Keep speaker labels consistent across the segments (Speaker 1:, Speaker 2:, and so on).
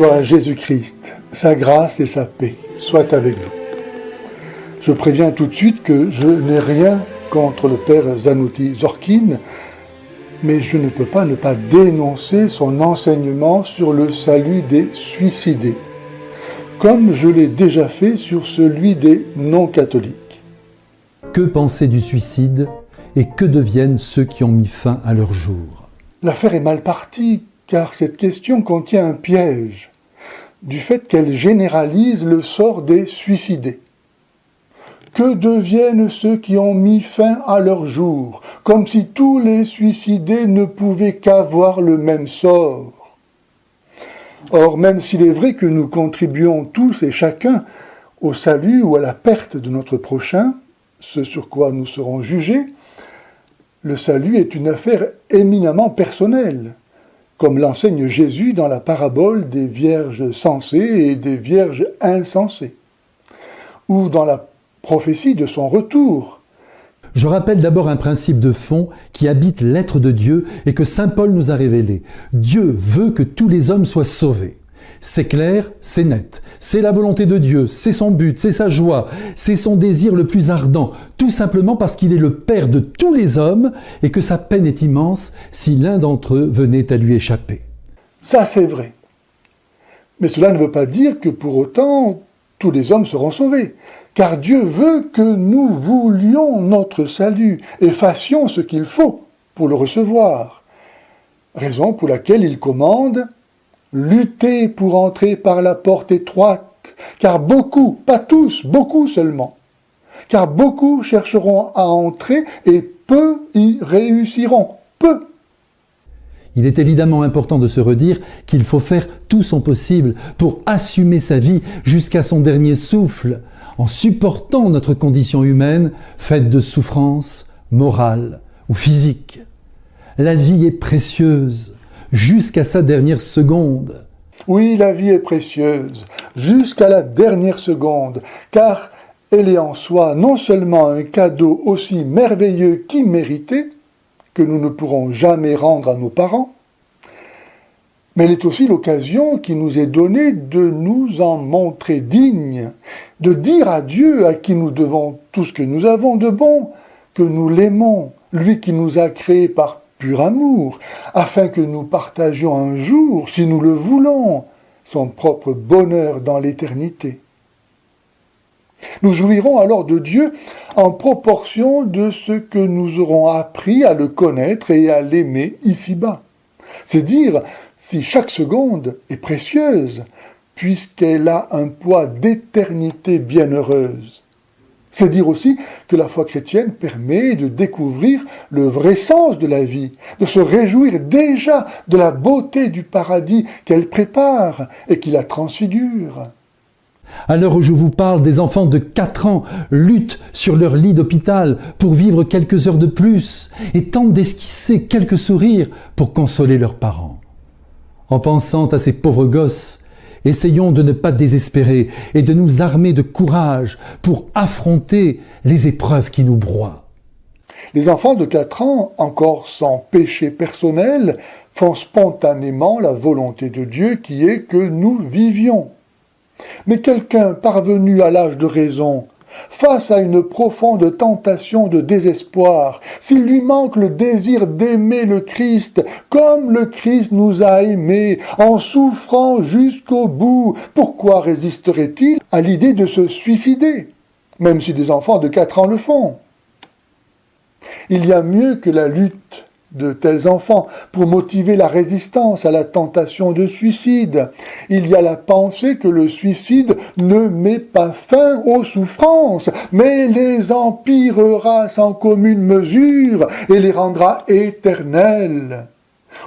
Speaker 1: soit Jésus-Christ, sa grâce et sa paix soient avec vous. Je préviens tout de suite que je n'ai rien contre le père Zanouti Zorkin, mais je ne peux pas ne pas dénoncer son enseignement sur le salut des suicidés, comme je l'ai déjà fait sur celui des non-catholiques.
Speaker 2: Que penser du suicide et que deviennent ceux qui ont mis fin à leur jour?
Speaker 1: L'affaire est mal partie, car cette question contient un piège, du fait qu'elle généralise le sort des suicidés. Que deviennent ceux qui ont mis fin à leur jour, comme si tous les suicidés ne pouvaient qu'avoir le même sort? Or, même s'il est vrai que nous contribuons tous et chacun au salut ou à la perte de notre prochain, ce sur quoi nous serons jugés, le salut est une affaire éminemment personnelle, comme l'enseigne Jésus dans la parabole des vierges sensées et des vierges insensées, ou dans la prophétie de son retour.
Speaker 2: Je rappelle d'abord un principe de fond qui habite l'être de Dieu et que saint Paul nous a révélé. Dieu veut que tous les hommes soient sauvés. C'est clair, c'est net. C'est la volonté de Dieu, c'est son but, c'est sa joie, c'est son désir le plus ardent, tout simplement parce qu'il est le Père de tous les hommes et que sa peine est immense si l'un d'entre eux venait à lui échapper.
Speaker 1: Ça, c'est vrai. Mais cela ne veut pas dire que pour autant tous les hommes seront sauvés, car Dieu veut que nous voulions notre salut et fassions ce qu'il faut pour le recevoir. Raison pour laquelle il commande « Luttez pour entrer par la porte étroite, car beaucoup, pas tous, beaucoup seulement, car beaucoup chercheront à entrer et peu y réussiront, peu. »
Speaker 2: Il est évidemment important de se redire qu'il faut faire tout son possible pour assumer sa vie jusqu'à son dernier souffle, en supportant notre condition humaine faite de souffrances morales ou physiques. La vie est précieuse jusqu'à sa dernière seconde.
Speaker 1: Oui, la vie est précieuse jusqu'à la dernière seconde, car elle est en soi non seulement un cadeau aussi merveilleux qu'immérité, que nous ne pourrons jamais rendre à nos parents, mais elle est aussi l'occasion qui nous est donnée de nous en montrer dignes, de dire à Dieu, à qui nous devons tout ce que nous avons de bon, que nous l'aimons, lui qui nous a créés par pur amour, afin que nous partagions un jour, si nous le voulons, son propre bonheur dans l'éternité. Nous jouirons alors de Dieu en proportion de ce que nous aurons appris à le connaître et à l'aimer ici-bas. C'est dire si chaque seconde est précieuse, puisqu'elle a un poids d'éternité bienheureuse. C'est dire aussi que la foi chrétienne permet de découvrir le vrai sens de la vie, de se réjouir déjà de la beauté du paradis qu'elle prépare et qui la transfigure.
Speaker 2: À l'heure où je vous parle, des enfants de 4 ans luttent sur leur lit d'hôpital pour vivre quelques heures de plus et tentent d'esquisser quelques sourires pour consoler leurs parents. En pensant à ces pauvres gosses, essayons de ne pas désespérer et de nous armer de courage pour affronter les épreuves qui nous broient.
Speaker 1: Les enfants de 4 ans, encore sans péché personnel, font spontanément la volonté de Dieu qui est que nous vivions. Mais quelqu'un parvenu à l'âge de raison, face à une profonde tentation de désespoir, s'il lui manque le désir d'aimer le Christ, comme le Christ nous a aimés, en souffrant jusqu'au bout, pourquoi résisterait-il à l'idée de se suicider, même si des enfants de 4 ans le font? Il y a mieux que la lutte de tels enfants pour motiver la résistance à la tentation de suicide. Il y a la pensée que le suicide ne met pas fin aux souffrances, mais les empirera sans commune mesure et les rendra éternelles.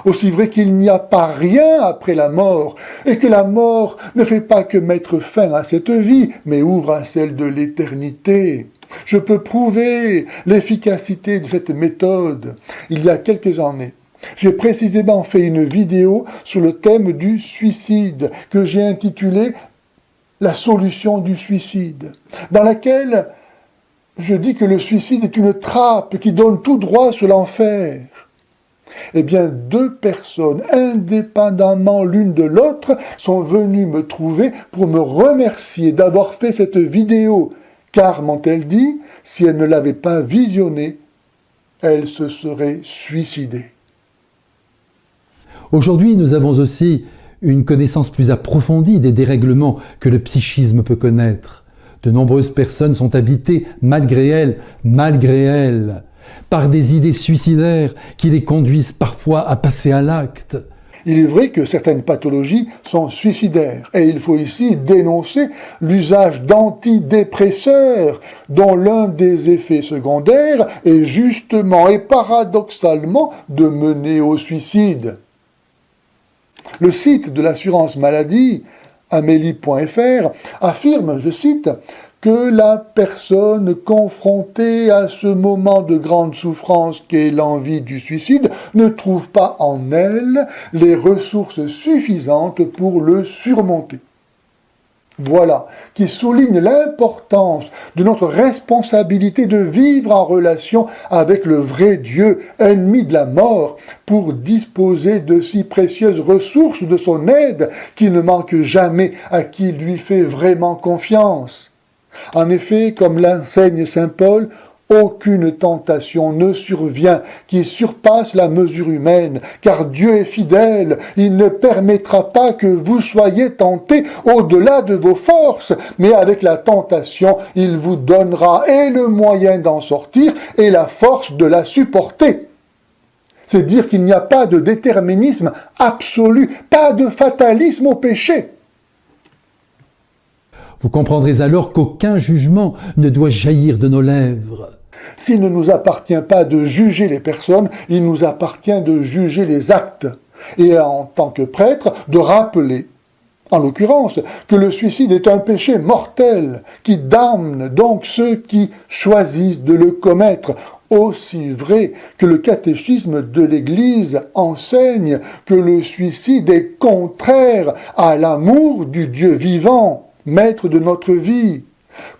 Speaker 1: Aussi vrai qu'il n'y a pas rien après la mort, et que la mort ne fait pas que mettre fin à cette vie, mais ouvre à celle de l'éternité. Je peux prouver l'efficacité de cette méthode. Il y a quelques années, j'ai précisément fait une vidéo sur le thème du suicide, que j'ai intitulée « La solution du suicide », dans laquelle je dis que le suicide est une trappe qui donne tout droit sur l'enfer. Eh bien, deux personnes, indépendamment l'une de l'autre, sont venues me trouver pour me remercier d'avoir fait cette vidéo, car, m'ont-elles dit, si elles ne l'avaient pas visionnée, elles se seraient suicidées.
Speaker 2: Aujourd'hui, nous avons aussi une connaissance plus approfondie des dérèglements que le psychisme peut connaître. De nombreuses personnes sont habitées, malgré elles, par des idées suicidaires qui les conduisent parfois à passer à l'acte.
Speaker 1: Il est vrai que certaines pathologies sont suicidaires et il faut ici dénoncer l'usage d'antidépresseurs dont l'un des effets secondaires est justement et paradoxalement de mener au suicide. Le site de l'assurance maladie, amélie.fr, affirme, je cite, que la personne confrontée à ce moment de grande souffrance qu'est l'envie du suicide ne trouve pas en elle les ressources suffisantes pour le surmonter. Voilà, qui souligne l'importance de notre responsabilité de vivre en relation avec le vrai Dieu, ennemi de la mort, pour disposer de si précieuses ressources de son aide qui ne manque jamais à qui lui fait vraiment confiance. En effet, comme l'enseigne saint Paul, aucune tentation ne survient qui surpasse la mesure humaine, car Dieu est fidèle, il ne permettra pas que vous soyez tentés au-delà de vos forces, mais avec la tentation, il vous donnera et le moyen d'en sortir et la force de la supporter. C'est dire qu'il n'y a pas de déterminisme absolu, pas de fatalisme au péché.
Speaker 2: Vous comprendrez alors qu'aucun jugement ne doit jaillir de nos lèvres.
Speaker 1: S'il ne nous appartient pas de juger les personnes, il nous appartient de juger les actes. Et en tant que prêtre, de rappeler, en l'occurrence, que le suicide est un péché mortel, qui damne donc ceux qui choisissent de le commettre. Aussi vrai que le catéchisme de l'Église enseigne que le suicide est contraire à l'amour du Dieu vivant, maître de notre vie,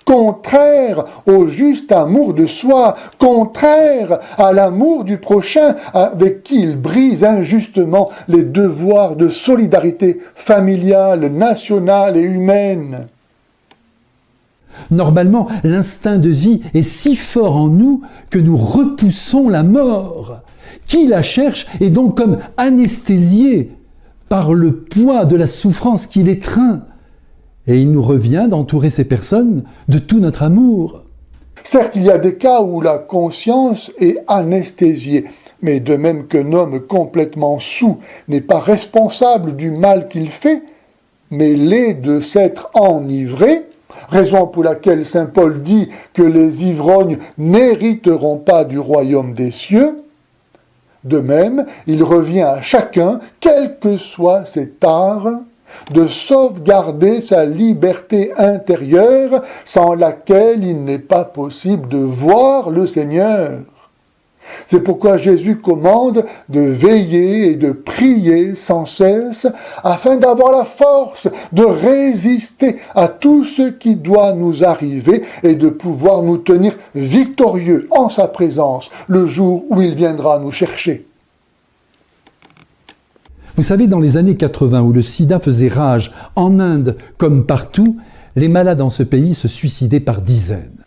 Speaker 1: contraire au juste amour de soi, contraire à l'amour du prochain avec qui il brise injustement les devoirs de solidarité familiale, nationale et humaine.
Speaker 2: Normalement, l'instinct de vie est si fort en nous que nous repoussons la mort. Qui la cherche est donc comme anesthésié par le poids de la souffrance qui l'étreint. Et il nous revient d'entourer ces personnes de tout notre amour.
Speaker 1: Certes, il y a des cas où la conscience est anesthésiée, mais de même qu'un homme complètement saoul n'est pas responsable du mal qu'il fait, mais l'est de s'être enivré, raison pour laquelle saint Paul dit que les ivrognes n'hériteront pas du royaume des cieux. De même, il revient à chacun, quel que soit cet art, de sauvegarder sa liberté intérieure sans laquelle il n'est pas possible de voir le Seigneur. C'est pourquoi Jésus commande de veiller et de prier sans cesse afin d'avoir la force de résister à tout ce qui doit nous arriver et de pouvoir nous tenir victorieux en sa présence le jour où il viendra nous chercher.
Speaker 2: Vous savez, dans les années 80, où le sida faisait rage, en Inde comme partout, les malades dans ce pays se suicidaient par dizaines.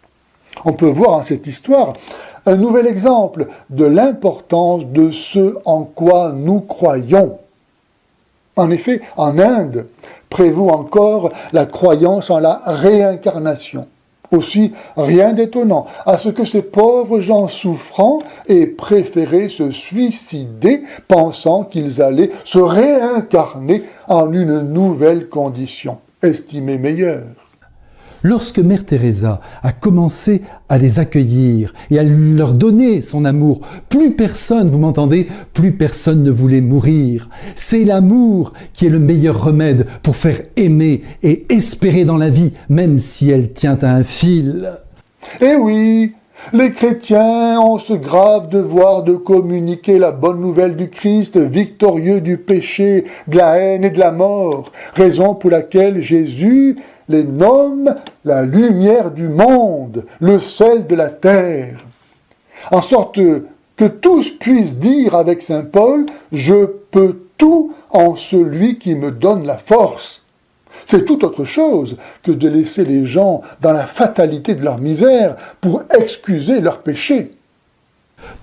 Speaker 1: On peut voir en cette histoire un nouvel exemple de l'importance de ce en quoi nous croyons. En effet, en Inde, prévaut encore la croyance en la réincarnation. Aussi, rien d'étonnant à ce que ces pauvres gens souffrants aient préféré se suicider, pensant qu'ils allaient se réincarner en une nouvelle condition, estimée meilleure.
Speaker 2: Lorsque Mère Teresa a commencé à les accueillir et à leur donner son amour, plus personne, vous m'entendez, plus personne ne voulait mourir. C'est l'amour qui est le meilleur remède pour faire aimer et espérer dans la vie, même si elle tient à un fil.
Speaker 1: Eh oui, les chrétiens ont ce grave devoir de communiquer la bonne nouvelle du Christ, victorieux du péché, de la haine et de la mort, raison pour laquelle Jésus les nomme la lumière du monde, le sel de la terre. En sorte que tous puissent dire avec saint Paul « Je peux tout en celui qui me donne la force ». C'est tout autre chose que de laisser les gens dans la fatalité de leur misère pour excuser leurs péchés.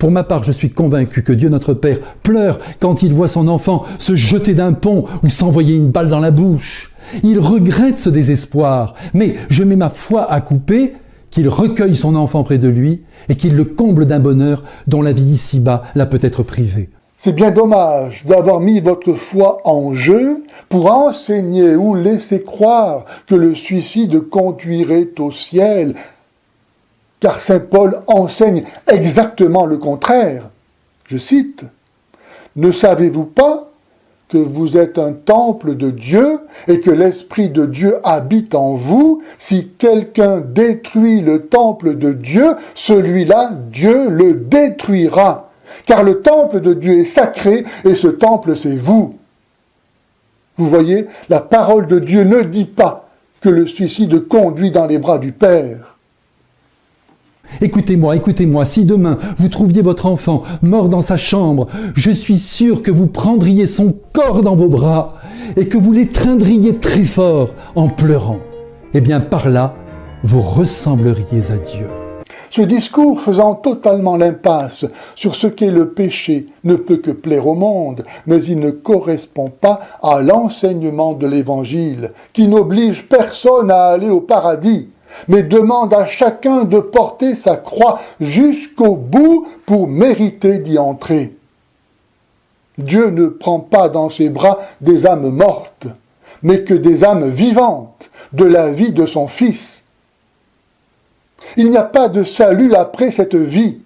Speaker 2: Pour ma part, je suis convaincu que Dieu notre Père pleure quand il voit son enfant se jeter d'un pont ou s'envoyer une balle dans la bouche. Il regrette ce désespoir, mais je mets ma foi à couper qu'il recueille son enfant près de lui et qu'il le comble d'un bonheur dont la vie ici-bas l'a peut-être privé.
Speaker 1: C'est bien dommage d'avoir mis votre foi en jeu pour enseigner ou laisser croire que le suicide conduirait au ciel, car saint Paul enseigne exactement le contraire. Je cite, « Ne savez-vous pas que vous êtes un temple de Dieu et que l'Esprit de Dieu habite en vous? Si quelqu'un détruit le temple de Dieu, celui-là, Dieu le détruira. Car le temple de Dieu est sacré et ce temple, c'est vous. » Vous voyez, la parole de Dieu ne dit pas que le suicide conduit dans les bras du Père.
Speaker 2: Écoutez-moi, si demain vous trouviez votre enfant mort dans sa chambre, je suis sûr que vous prendriez son corps dans vos bras et que vous l'étreindriez très fort en pleurant. Eh bien par là, vous ressembleriez à Dieu.
Speaker 1: Ce discours faisant totalement l'impasse sur ce qu'est le péché ne peut que plaire au monde, mais il ne correspond pas à l'enseignement de l'Évangile, qui n'oblige personne à aller au paradis, mais demande à chacun de porter sa croix jusqu'au bout pour mériter d'y entrer. Dieu ne prend pas dans ses bras des âmes mortes, mais que des âmes vivantes de la vie de son Fils. Il n'y a pas de salut après cette vie.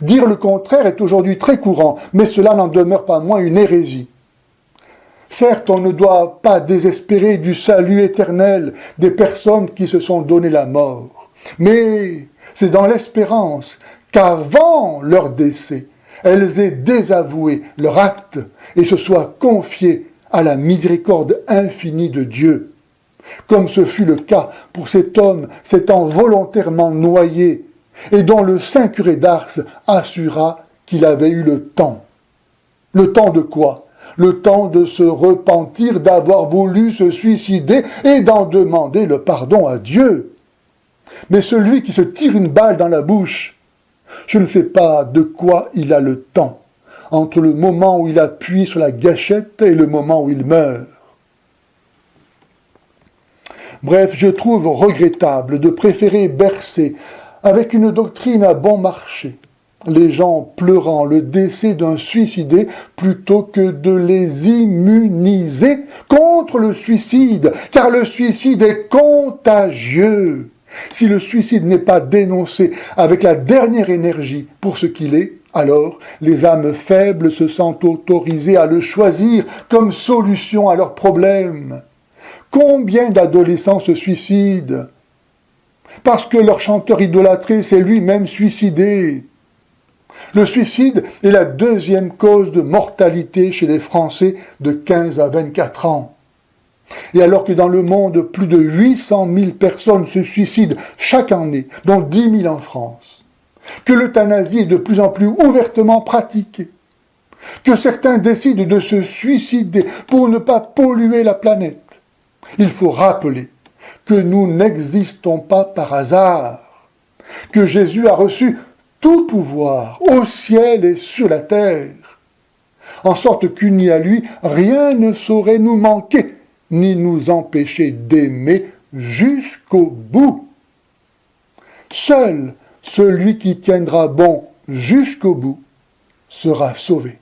Speaker 1: Dire le contraire est aujourd'hui très courant, mais cela n'en demeure pas moins une hérésie. Certes, on ne doit pas désespérer du salut éternel des personnes qui se sont donné la mort, mais c'est dans l'espérance qu'avant leur décès, elles aient désavoué leur acte et se soient confiées à la miséricorde infinie de Dieu, comme ce fut le cas pour cet homme s'étant volontairement noyé et dont le saint curé d'Ars assura qu'il avait eu le temps. Le temps de quoi ? Le temps de se repentir d'avoir voulu se suicider et d'en demander le pardon à Dieu. Mais celui qui se tire une balle dans la bouche, je ne sais pas de quoi il a le temps, entre le moment où il appuie sur la gâchette et le moment où il meurt. Bref, je trouve regrettable de préférer bercer, avec une doctrine à bon marché, les gens pleurant le décès d'un suicidé plutôt que de les immuniser contre le suicide, car le suicide est contagieux. Si le suicide n'est pas dénoncé avec la dernière énergie pour ce qu'il est, alors les âmes faibles se sentent autorisées à le choisir comme solution à leurs problèmes. Combien d'adolescents se suicident parce que leur chanteur idolâtré s'est lui-même suicidé? Le suicide est la deuxième cause de mortalité chez les Français de 15 à 24 ans. Et alors que dans le monde, plus de 800 000 personnes se suicident chaque année, dont 10 000 en France, que l'euthanasie est de plus en plus ouvertement pratiquée, que certains décident de se suicider pour ne pas polluer la planète, il faut rappeler que nous n'existons pas par hasard, que Jésus a reçu tout pouvoir au ciel et sur la terre, en sorte qu'uni à lui, rien ne saurait nous manquer, ni nous empêcher d'aimer jusqu'au bout. Seul celui qui tiendra bon jusqu'au bout sera sauvé.